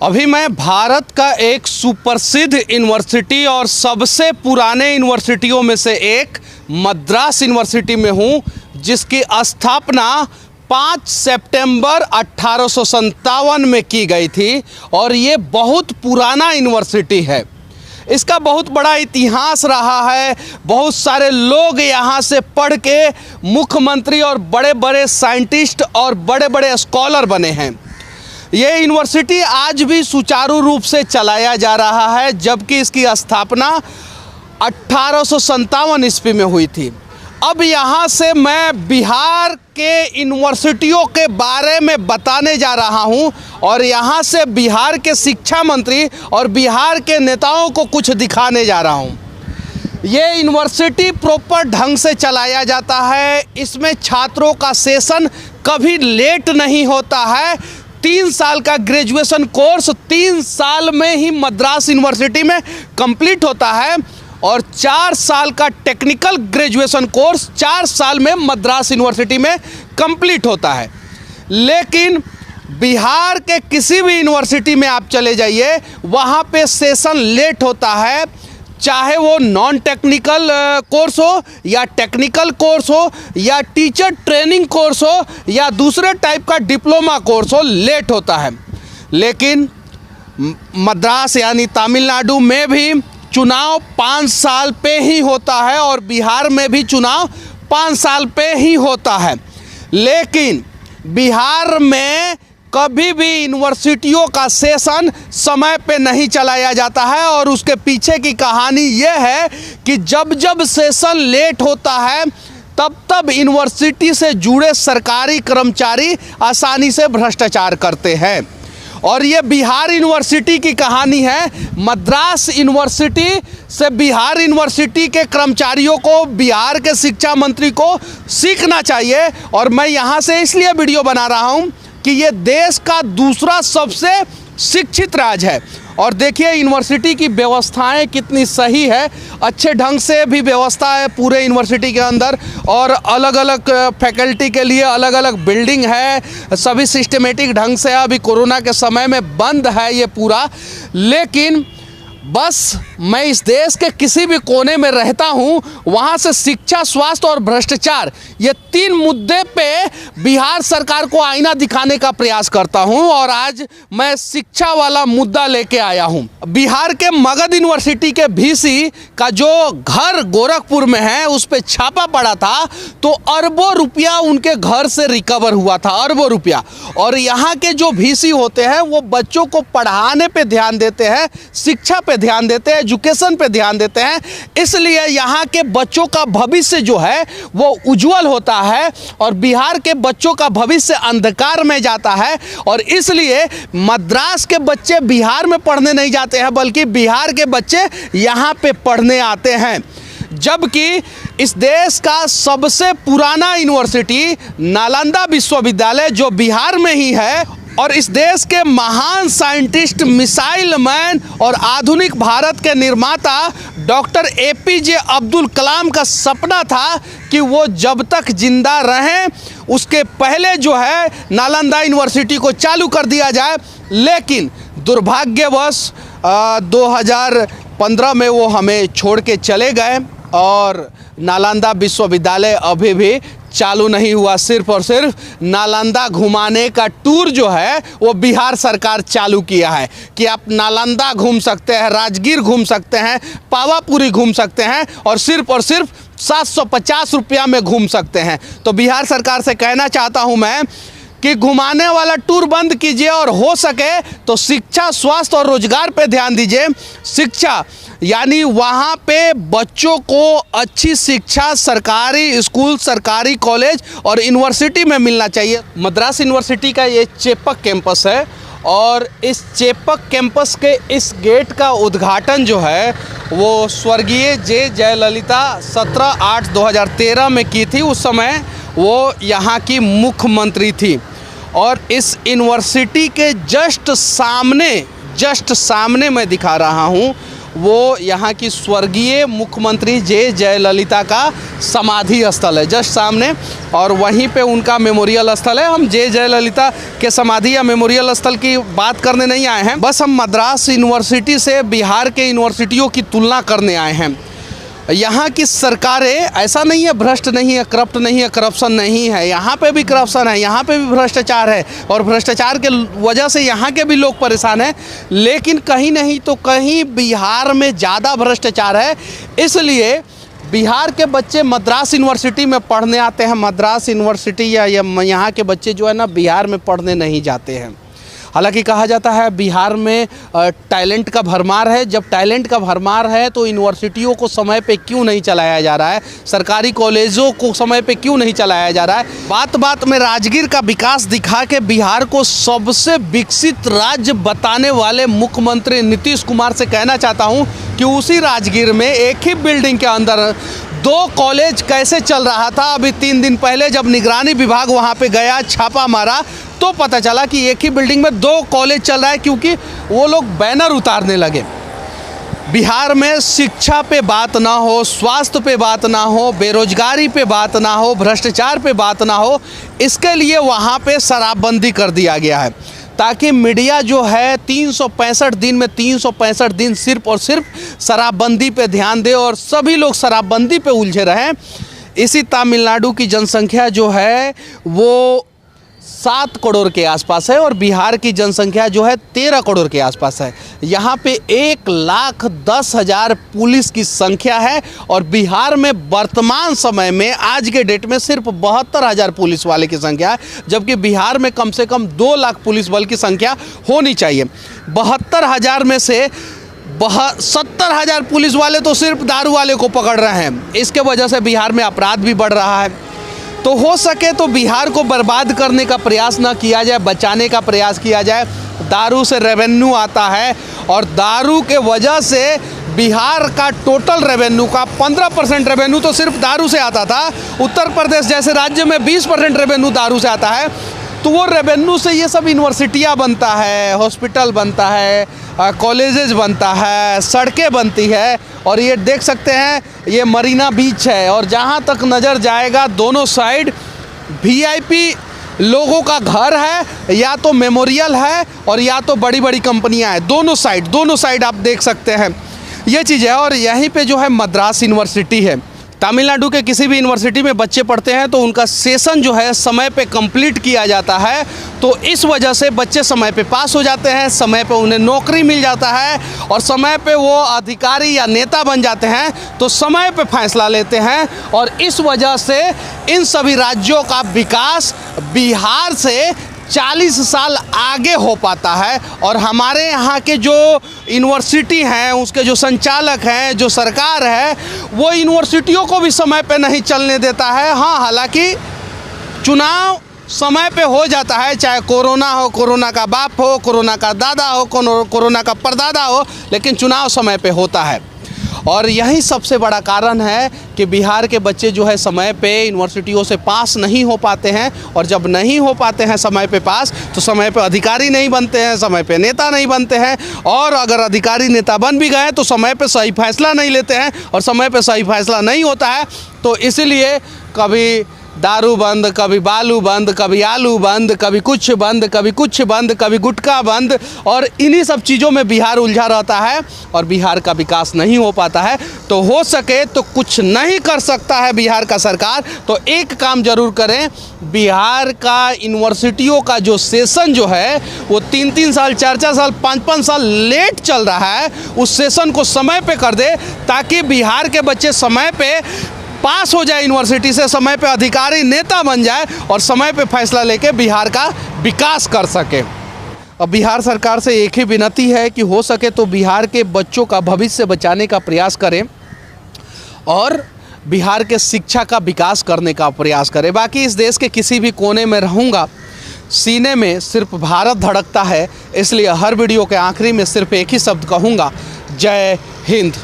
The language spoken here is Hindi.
अभी मैं भारत का एक सुप्रसिद्ध यूनिवर्सिटी और सबसे पुराने यूनिवर्सिटियों में से एक मद्रास यूनिवर्सिटी में हूँ, जिसकी स्थापना 5 सितंबर 1857 में की गई थी और ये बहुत पुराना यूनिवर्सिटी है। इसका बहुत बड़ा इतिहास रहा है। बहुत सारे लोग यहाँ से पढ़ के मुख्यमंत्री और बड़े बड़े साइंटिस्ट और बड़े बड़े स्कॉलर बने हैं। ये यूनिवर्सिटी आज भी सुचारू रूप से चलाया जा रहा है, जबकि इसकी स्थापना 1857 ईस्वी में हुई थी। अब यहाँ से मैं बिहार के यूनिवर्सिटियों के बारे में बताने जा रहा हूँ और यहाँ से बिहार के शिक्षा मंत्री और बिहार के नेताओं को कुछ दिखाने जा रहा हूँ। ये यूनिवर्सिटी प्रॉपर ढंग से चलाया जाता है। इसमें छात्रों का सेशन कभी लेट नहीं होता है। 3 साल का ग्रेजुएशन कोर्स 3 साल में ही मद्रास यूनिवर्सिटी में कंप्लीट होता है और 4 साल का टेक्निकल ग्रेजुएशन कोर्स 4 साल में मद्रास यूनिवर्सिटी में कंप्लीट होता है। लेकिन बिहार के किसी भी यूनिवर्सिटी में आप चले जाइए, वहाँ पे सेशन लेट होता है, चाहे वो नॉन टेक्निकल कोर्स हो या टेक्निकल कोर्स हो या टीचर ट्रेनिंग कोर्स हो या दूसरे टाइप का डिप्लोमा कोर्स हो, लेट होता है। लेकिन मद्रास यानी तमिलनाडु में भी चुनाव 5 साल पे ही होता है और बिहार में भी चुनाव 5 साल पे ही होता है। लेकिन बिहार में कभी भी यूनिवर्सिटियों का सेशन समय पे नहीं चलाया जाता है और उसके पीछे की कहानी ये है कि जब जब सेशन लेट होता है तब तब यूनिवर्सिटी से जुड़े सरकारी कर्मचारी आसानी से भ्रष्टाचार करते हैं। और ये बिहार यूनिवर्सिटी की कहानी है। मद्रास यूनिवर्सिटी से बिहार यूनिवर्सिटी के कर्मचारियों को, बिहार के शिक्षा मंत्री को सीखना चाहिए। और मैं यहाँ से इसलिए वीडियो बना रहा हूँ कि ये देश का दूसरा सबसे शिक्षित राज्य है। और देखिए यूनिवर्सिटी की व्यवस्थाएं कितनी सही है, अच्छे ढंग से भी व्यवस्था है पूरे यूनिवर्सिटी के अंदर और अलग अलग फैकल्टी के लिए अलग अलग बिल्डिंग है, सभी सिस्टमेटिक ढंग से। अभी कोरोना के समय में बंद है ये पूरा। लेकिन बस मैं इस देश के किसी भी कोने में रहता हूँ, वहाँ से शिक्षा, स्वास्थ्य और भ्रष्टाचार, ये 3 मुद्दे पे बिहार सरकार को आईना दिखाने का प्रयास करता हूँ। और आज मैं शिक्षा वाला मुद्दा लेके आया हूँ। बिहार के मगध यूनिवर्सिटी के वीसी का जो घर गोरखपुर में है, उस पर छापा पड़ा था तो अरबों रुपया उनके घर से रिकवर हुआ था, अरबों रुपया। और यहाँ के जो वीसी होते हैं वो बच्चों को पढ़ाने पे ध्यान देते हैं, शिक्षा पे ध्यान देते हैं, एजुकेशन पे ध्यान देते हैं। इसलिए यहाँ के बच्चों का भविष्य जो है वो उज्जवल होता है और बिहार के बच्चों का भविष्य अंधकार में जाता है। और इसलिए मद्रास के बच्चे बिहार में पढ़ने नहीं जाते हैं, बल्कि बिहार के बच्चे यहाँ पे पढ़ने आते हैं। जबकि इस देश का सबसे पुराना यूनिवर्सिटी नालंदा विश्वविद्यालय जो बिहार में ही है, और इस देश के महान साइंटिस्ट, मिसाइल मैन और आधुनिक भारत के निर्माता डॉक्टर APJ अब्दुल कलाम का सपना था कि वो जब तक जिंदा रहें उसके पहले जो है नालंदा यूनिवर्सिटी को चालू कर दिया जाए। लेकिन दुर्भाग्यवश 2015 में वो हमें छोड़ के चले गए और नालंदा विश्वविद्यालय अभी भी चालू नहीं हुआ। सिर्फ और सिर्फ नालंदा घुमाने का टूर जो है वो बिहार सरकार चालू किया है कि आप नालंदा घूम सकते हैं, राजगीर घूम सकते हैं, पावापुरी घूम सकते हैं और सिर्फ 750 रुपया में घूम सकते हैं। तो बिहार सरकार से कहना चाहता हूं मैं कि घुमाने वाला टूर बंद कीजिए और हो सके तो शिक्षा, स्वास्थ्य और रोजगार पे ध्यान दीजिए। शिक्षा यानी वहाँ पे बच्चों को अच्छी शिक्षा सरकारी स्कूल, सरकारी कॉलेज और यूनिवर्सिटी में मिलना चाहिए। मद्रास यूनिवर्सिटी का ये चेपक कैंपस है और इस चेपक कैंपस के इस गेट का उद्घाटन जो है वो स्वर्गीय जे जयललिता 17/8/2013 में की थी। उस समय वो यहाँ की मुख्यमंत्री थी। और इस यूनिवर्सिटी के जस्ट सामने मैं दिखा रहा हूँ, वो यहाँ की स्वर्गीय मुख्यमंत्री जे जयललिता का समाधि स्थल है जस्ट सामने, और वहीं पे उनका मेमोरियल स्थल है। हम जे जयललिता के समाधि या मेमोरियल स्थल की बात करने नहीं आए हैं, बस हम मद्रास यूनिवर्सिटी से बिहार के यूनिवर्सिटियों की तुलना करने आए हैं। यहाँ की सरकारें ऐसा नहीं है भ्रष्ट नहीं है, करप्ट नहीं है, करप्शन नहीं है, यहाँ पे भी करप्शन है, यहाँ पे भी भ्रष्टाचार है, और भ्रष्टाचार के वजह से यहाँ के भी लोग परेशान हैं। लेकिन कहीं नहीं तो कहीं बिहार में ज़्यादा भ्रष्टाचार है, इसलिए बिहार के बच्चे मद्रास यूनिवर्सिटी में पढ़ने आते हैं। मद्रास यूनिवर्सिटी या यहाँ के बच्चे जो है ना बिहार में पढ़ने नहीं जाते हैं। हालांकि कहा जाता है बिहार में टैलेंट का भरमार है। जब टैलेंट का भरमार है तो यूनिवर्सिटियों को समय पे क्यों नहीं चलाया जा रहा है, सरकारी कॉलेजों को समय पे क्यों नहीं चलाया जा रहा है। बात बात में राजगीर का विकास दिखा के बिहार को सबसे विकसित राज्य बताने वाले मुख्यमंत्री नीतीश कुमार से कहना चाहता हूँ कि उसी राजगीर में एक ही बिल्डिंग के अंदर 2 कॉलेज कैसे चल रहा था। अभी 3 दिन पहले जब निगरानी विभाग वहाँ पे गया, छापा मारा, तो पता चला कि एक ही बिल्डिंग में 2 कॉलेज चल रहा है, क्योंकि वो लोग बैनर उतारने लगे। बिहार में शिक्षा पे बात ना हो, स्वास्थ्य पे बात ना हो, बेरोजगारी पे बात ना हो, भ्रष्टाचार पे बात ना हो, इसके लिए वहाँ पे शराबबंदी कर दिया गया है, ताकि मीडिया जो है 365 दिन में 365 दिन सिर्फ और सिर्फ शराबबंदी पे ध्यान दे और सभी लोग शराबबंदी पे उलझे रहें। इसी तमिलनाडु की जनसंख्या जो है वो 7 करोड़ के आसपास है और बिहार की जनसंख्या जो है 13 करोड़ के आसपास है। यहाँ पे 1,10,000 पुलिस की संख्या है और बिहार में वर्तमान समय में आज के डेट में सिर्फ 72,000 पुलिस वाले की संख्या है, जबकि बिहार में कम से कम 2 लाख पुलिस बल की संख्या होनी चाहिए। 72,000 में से 70,000 पुलिस वाले तो सिर्फ दारू वाले को पकड़ रहे हैं। इसके वजह से बिहार में अपराध भी बढ़ रहा है। तो हो सके तो बिहार को बर्बाद करने का प्रयास ना किया जाए, बचाने का प्रयास किया जाए। दारू से रेवेन्यू आता है और दारू के वजह से बिहार का टोटल रेवेन्यू का 15% रेवेन्यू तो सिर्फ दारू से आता था। उत्तर प्रदेश जैसे राज्य में 20% रेवेन्यू दारू से आता है। तो वो रेवेन्यू से ये सब यूनिवर्सिटियाँ बनता है, हॉस्पिटल बनता है, कॉलेजेस बनता है, सड़कें बनती है। और ये देख सकते हैं ये मरीना बीच है और जहाँ तक नज़र जाएगा दोनों साइड वीआईपी लोगों का घर है, या तो मेमोरियल है और या तो बड़ी बड़ी कंपनियां हैं। दोनों साइड आप देख सकते हैं ये चीज़ है। और यहीं पे जो है मद्रास यूनिवर्सिटी है। तमिलनाडु के किसी भी यूनिवर्सिटी में बच्चे पढ़ते हैं तो उनका सेशन जो है समय पे कंप्लीट किया जाता है, तो इस वजह से बच्चे समय पे पास हो जाते हैं, समय पे उन्हें नौकरी मिल जाता है और समय पे वो अधिकारी या नेता बन जाते हैं, तो समय पे फैसला लेते हैं। और इस वजह से इन सभी राज्यों का विकास बिहार से 40 साल आगे हो पाता है। और हमारे यहाँ के जो यूनिवर्सिटी हैं, उसके जो संचालक हैं, जो सरकार है, वो यूनिवर्सिटियों को भी समय पे नहीं चलने देता है। हाँ, हालांकि चुनाव समय पे हो जाता है, चाहे कोरोना हो, कोरोना का बाप हो, कोरोना का दादा हो, कोरोना का परदादा हो, लेकिन चुनाव समय पे होता है। और यही सबसे बड़ा कारण है कि बिहार के बच्चे जो है समय पे यूनिवर्सिटियों से पास नहीं हो पाते हैं। और जब नहीं हो पाते हैं समय पे पास, तो समय पे अधिकारी नहीं बनते हैं, समय पे नेता नहीं बनते हैं। और अगर अधिकारी नेता बन भी गए तो समय पे सही फैसला नहीं लेते हैं, और समय पे सही फैसला नहीं होता है तो इसलिए कभी दारू बंद, कभी बालू बंद, कभी आलू बंद, कभी कुछ बंद, कभी कुछ बंद, कभी गुटखा बंद, और इन्हीं सब चीज़ों में बिहार उलझा रहता है और बिहार का विकास नहीं हो पाता है। तो हो सके तो कुछ नहीं कर सकता है बिहार का सरकार, तो एक काम जरूर करें, बिहार का यूनिवर्सिटियों का जो सेशन जो है वो 3-3 साल, 4-4 साल, 5-5 साल लेट चल रहा है, उस सेशन को समय पे कर दे, ताकि बिहार के बच्चे समय पे पास हो जाए यूनिवर्सिटी से, समय पे अधिकारी नेता बन जाए और समय पे फैसला लेके बिहार का विकास कर सके। अब बिहार सरकार से एक ही विनती है कि हो सके तो बिहार के बच्चों का भविष्य बचाने का प्रयास करें और बिहार के शिक्षा का विकास करने का प्रयास करें। बाकी इस देश के किसी भी कोने में रहूँगा, सीने में सिर्फ भारत धड़कता है, इसलिए हर वीडियो के आखिरी में सिर्फ एक ही शब्द कहूँगा, जय हिंद।